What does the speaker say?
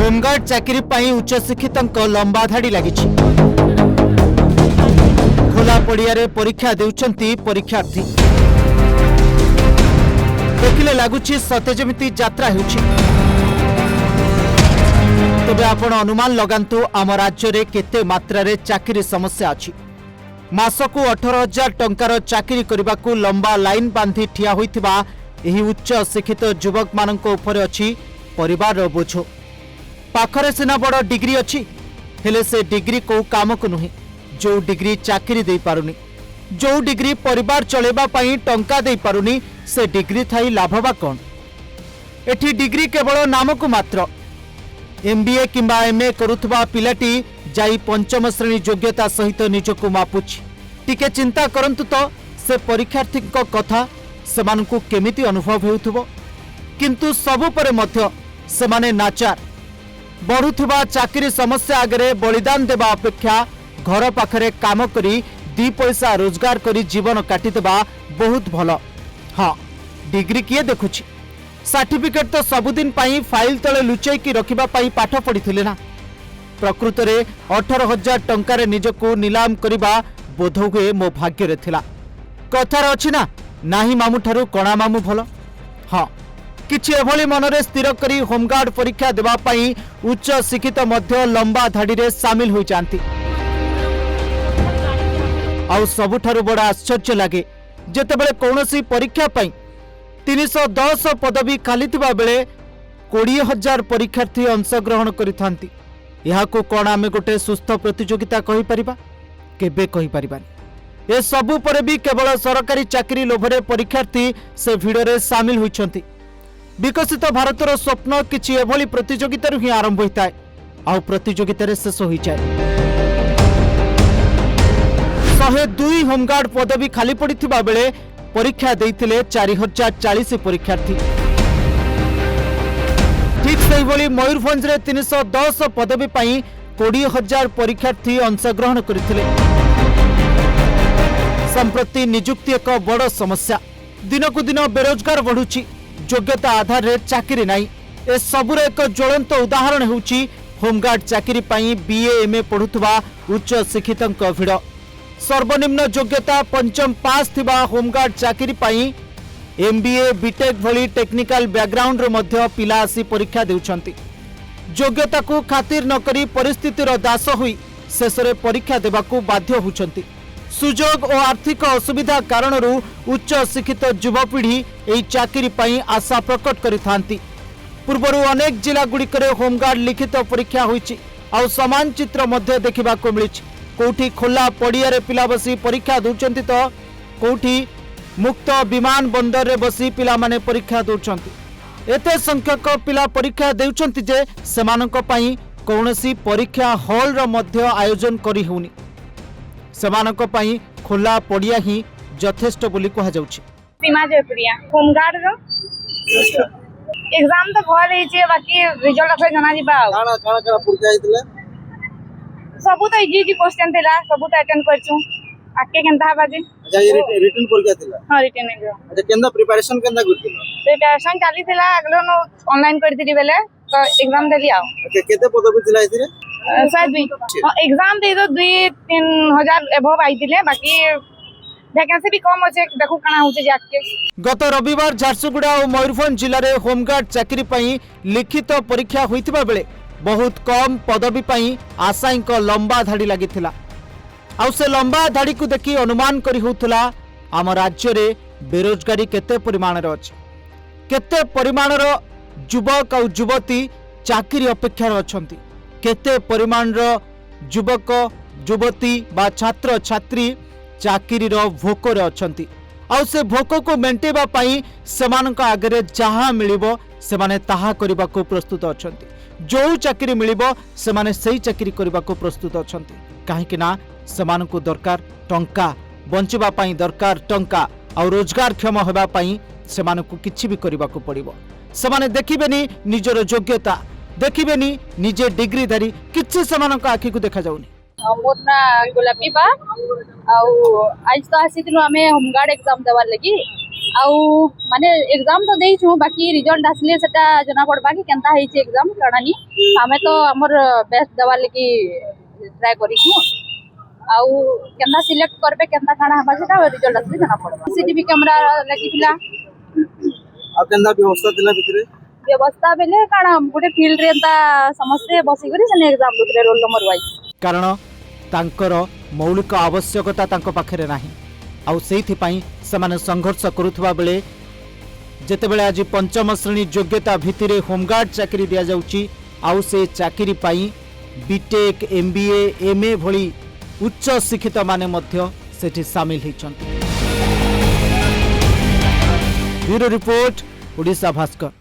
Home guard चाकरी पाई उच्च शिक्षित लंबा धाड़ी लगी खोला पड़िया परीक्षा देउछंती परीक्षार्थी देखिले लगुच सते जमिति यात्रा होउछि। तबे आपण अनुमान लगांतु आम राज्य रे केते मात्रा रे चाकरी समस्या अछि। मासकु 18,000 टंकार चाकरी करबाकू लंबा लाइन बांधी ठिया होइथिबा एही उच्च शिक्षित युवक मानक उपर अछि परिवार रो बोझ। पाखरे सिना बड़ डिग्री अछि हेले से डिग्री को काम को नुहे जो डिग्री चाकरी दे पारुनी जो डिग्री परिवार चलेबा पई टंका दे पारुनी से डिग्री थाई लाभवा कौन। एठी डिग्री केवल नाम को मात्र। एमबीए किंबा एमए करुथबा पिलाटी जाई पंचम श्रेणी योग्यता सहित निजको मापुछि। टिके चिंता करंतु तो से परीक्षार्थी कथा सेमानकु केमिति अनुभव हेउथबो। किंतु सबु परे मध्य सेमाने नाचार बढ़ुथबा चाकरी समस्या आगरे बलिदान देबा अपेक्षा घर पाखरे काम करी 2 पैसा रोजगार करी जीवन काटिदेबा बहुत भल। हाँ डिग्री किए देखुछि सर्टिफिकेट तो सबुदिन पाई फाइल तले लुचै की रखिबा पाई पाठ पढ़िथिले ना। प्रकृत रे 18,000 टंकार निजको नीलाम करिबा बोध हुए मो भाग्य रे थिला। कथार अछि ना नाही मामू ठारू कणा मामू भल। हाँ किछि एभली मनरे स्थिर करी होमगार्ड परीक्षा देबा पाई उच्च शिक्षित मध्य लंबा धाड़ी रे शामिल होई जांती। आउ सबुठारु बड़ा आश्चर्य लगे जेतेबेले कौनसी परीक्षा पाई 310 पदवी खाली थिबा बेले 20,000 परीक्षार्थी अंशग्रहण करिथांती। याको कोन आमे गोटे सुस्थ प्रतियोगिता कहि परिबा केबे कहि परिबानी। ए सबु परे भी केवल सरकारी चाकरी लोभरे परीक्षार्थी से भिड़रे शामिल होइछंती। विकसित भारतर स्वप्न किछि एभली प्रतियोगिता ही आरंभ होता है आउ प्रतियोगिता शेष हो जाए। 102 होमगार्ड पदवी खाली पड़िथिबा बेले परीक्षा देइथिले 4,040 परीक्षार्थी। ठीक सही भली मयूरभंज रे 310 पदवी पाई 20,000 परीक्षार्थी अंशग्रहण करथिले। संप्रति नियुक्ति एक बड़ समस्या। दिनकु दिन बेरोजगार बढ़ुची योग्यता आधार रे चाकरी नाही। ए सबुर एक ज्वलंत उदाहरण होउची होमगार्ड चाकरी पाई बीए एमए पढ़ुथबा उच्च शिक्षितंक भिड़। सर्वनिम्न योग्यता पंचम पास थिबा होमगार्ड चाकरी पाई एमबीए बीटेक भली टेक्निकल बैकग्राउंड रो मध्य पिला आसी परीक्षा देउछंती। योग्यता को खातिर न करी परिस्थितिर दास होई शेषरे परीक्षा देबाकू बाध्य होउछंती। सुजोग और आर्थिक असुविधा कारणरू उच्च शिक्षित युवपीढ़ी एही चाकरी पाई आशा प्रकट करिथांती। पूर्वरु अनेक जिला गुड़िकरे होमगार्ड लिखित परीक्षा होईची आउ समान चित्र मध्य देखिबाकू मिलिछि। कोठी खोला पड़िया रे पिला बसी परीक्षा दउचंती तो कोठी मुक्त विमान बंदर रे बसी पिला माने परीक्षा दउचंती। एते संख्यक पिला परीक्षा देउचंती जे सेमानक पाई कौनसी परीक्षा हॉल रो मध्य आयोजन करी होउनी। सेमानक पाई खोला पड़िया ही यथेष्ट बोली कहा जाउछि। सीमा जयपुरिया होमगार्ड रो एग्जाम तो भर रही छे बाकी रिजल्ट अफे जना जिबा काना परीक्षा आइतले सबु तो इजी क्वेश्चन थिला सबु तो अटेंड करछु आके केनता बाजे। अच्छा ये रिटन परीक्षा थिला। हां रिटन एग्जाम। अच्छा केनता प्रिपरेशन केनता करथिला। प्रिपरेशन चाली थिला अगलो नो ऑनलाइन करथिली बेले तो एग्जाम देली आउ। अच्छा केते पदवी थिला इथिरे शायद एग्जाम दे दो 2-3 हजार एभव आइतिले बाकी वैकेंसी भी कम होचे देखु काना होचे जाके। गत रविवार झारसुगुड़ा और मयूरभंज जिले में होमगार्ड चाकरी पाई लिखित परीक्षा होइतिबा बेले बहुत कम पदवी पाई आशायी लंबा धाड़ी लगिथिला। आउ से लंबा धाड़ी को देखि अनुमान करी होउथला आम राज्य रे बेरोजगारी केते परिमाण रो अछि। केते परिमाण रो युवक और युवती चाकरी अपेक्षा अछंती। केते परिमाण रो युवक युवती बा छात्र छात्री चाकरी रो भोक रे अछंती। आउ से भोक को मेंटेबा पाई सेमानक आगरे जहा मिलिबो सेमाने ताहा करबा को प्रस्तुत अछंती। जो चाकरी मिलिबो सेमाने सही चाकरी करबा को प्रस्तुत अछंती। काहे कि ना सेमानकु दरकार टंका बंचिबा पाई दरकार टंका और रोजगार क्षम होबा पाई सेमानकु किछि भी करबा को पड़िबो। सेमाने देखिबेनी निजर योग्यता देखिबेनी निजे डिग्री धारी किछि सेमानक आखि को देखा जाउनी। मोर ना गोलापी बा आज तो आसीथिलु आमे होमगार्ड एग्जाम देवार लगी आउ माने एग्जाम तो देइछु बाकी रिजल्ट आसले सेटा जना पड़बा कि केनता हेछि एग्जाम कणानी हमें तो हमर बेस्ट देवा लेकी ट्राई करिछु आउ केनता सिलेक्ट करबे केनता काना हबा सेटा रिजल्ट आसले जना पड़बा सीसीटीवी कैमरा लागितिला आ केंदा व्यवस्था थिला भितरे व्यवस्था बेले काना गोटे फील्ड रे एंता समस्त बसी करी सने एग्जाम दुतरे रोल नंबर वाइज कारण तांकर मौलिक आवश्यकता तांको पाखरे नाही आउ सेइथिपाई समाने संघर्ष करुथबा बेले जेतेबेले आज पंचम श्रेणी योग्यता भित्तिरे होमगार्ड चाकरी दिया जाउची आउ से चाकरी पाई बीटेक एमबीए एमए भली उच्च शिक्षित माने मध्य सेठी शामिल होइछन्ति। Bureau report Odisha Bhaskar.